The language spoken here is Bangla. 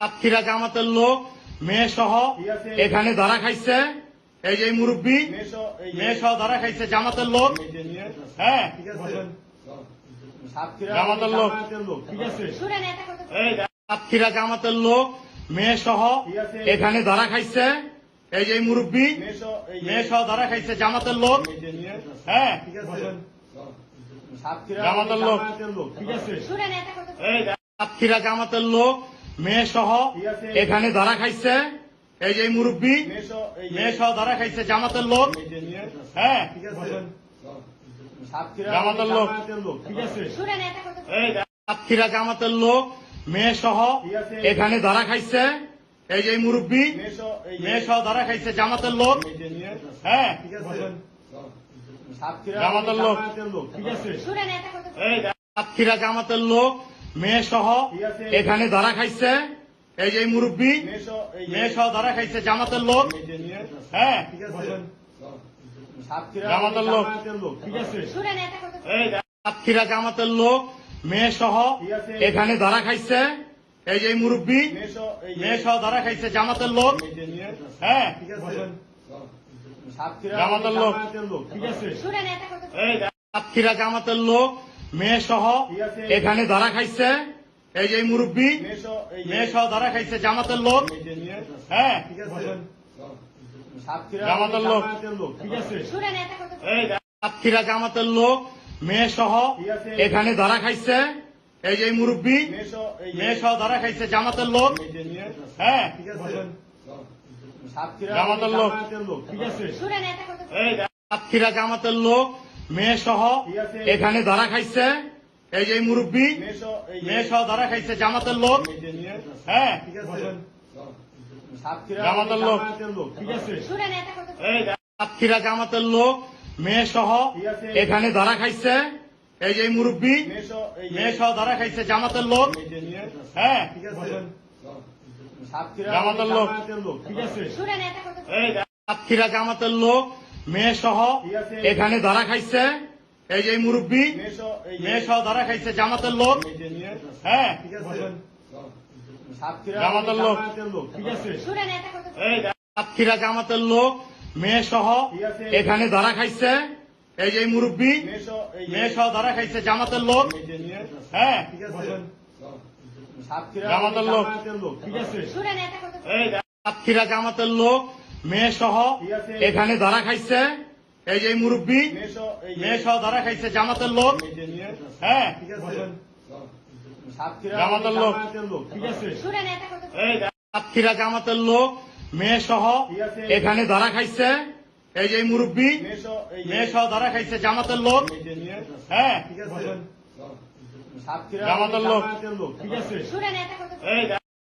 সাতক্ষীরা জামাতের লোক মেয়ে সহ এখানে ধরা খাইছে। এই যে মুরব্বী মেয়ে সহ ধরা খাইছে জামাতের লোক। হ্যাঁ, জামাতের লোক ঠিক আছে। সাতক্ষীরা জামাতের লোক মেয়ে সহ এখানে ধরা খাইছে। এই যে মুরব্বী মেয়ে সহ ধরা খাইছে জামাতের লোক। হ্যাঁ, জামাতের লোক ঠিক আছে। সাতক্ষীরা জামাতের লোক মেয়ে সহ এখানে ধরা খাইছে। এই যে মুরব্বী মেয়ে সহ ধরা খাইছে জামাতের লোক। হ্যাঁ, জামাতের লোক ঠিক আছে। সাতক্ষীরা জামাতের লোক মেয়ে সহ এখানে ধরা খাইছে। এই যে মুরব্বী মেয়ে সহ ধরা খাইছে জামাতের লোক। হ্যাঁ, জামাতের লোক ঠিক আছে। সাতক্ষীরা জামাতের লোক মেয়ে সহ এখানে ধরা খাইছে। এই যে মুরব্বী মেয়ে সহ ধরা খাইছে জামাতের লোক। হ্যাঁ, জামাতের লোক ঠিক আছে। সাতক্ষীরা জামাতের লোক মেয়ে সহ এখানে ধরা খাইছে। এই যে মুরব্বী মেয়ে সহ ধরা খাইছে জামাতের লোক। হ্যাঁ, জামাতের লোক ঠিক আছে। সাতক্ষীরা জামাতের লোক মেয়ে সহ এখানে ধরা খাইছে। এই যে মুরব্বী মেয়ে সহ ধরা খাইছে জামাতের লোক। হ্যাঁ, জামাতের লোক ঠিক আছে। সাতক্ষীরা জামাতের লোক মেয়ে সহ এখানে ধরা খাইছে। এই যে মুরব্বী মেয়ে সহ ধরা খাইছে জামাতের লোক। হ্যাঁ, জামাতের লোক ঠিক আছে। সাতক্ষীরা জামাতের লোক মেয়ে সহ এখানে ধরা খাইছে। এই যে মুরব্বী মেয়ে সহ ধরা খাইছে জামাতের লোক। হ্যাঁ, জামাতের লোক ঠিক আছে। সাতক্ষীরা জামাতের লোক মেয়ে সহ এখানে ধরা খাইছে। এই যে মুরব্বী মেয়ে সহ ধরা খাইছে জামাতের লোক। হ্যাঁ, জামাতের লোক ঠিক আছে। সাতক্ষীরা জামাতের লোক মেয়ে সহ এখানে ধরা খাইছে। এই যে মুরব্বী মেয়ে সহ ধরা খাইছে জামাতের লোক। হ্যাঁ, জামাতের লোক ঠিক আছে। সাতক্ষীরা জামাতের লোক মেয়ে সহ এখানে ধরা খাইছে। এই যে মুরব্বী মেয়ে সহ ধরা খাইছে জামাতের লোক। হ্যাঁ, জামাতের লোক ঠিক আছে। সাতক্ষীরা জামাতের লোক মেয়ে সহ এখানে ধরা খাইছে। এই যে মুরব্বী মেয়ে সহ ধরা খাইছে জামাতের লোক। হ্যাঁ, জামাতের লোক ঠিক আছে। সাতক্ষীরা জামাতের লোক মেয়ে সহ এখানে ধরা খাইছে। এই যে মুরব্বী মেয়ে সহ ধরা খাইছে জামাতের লোক। হ্যাঁ, জামাতের লোক ঠিক আছে।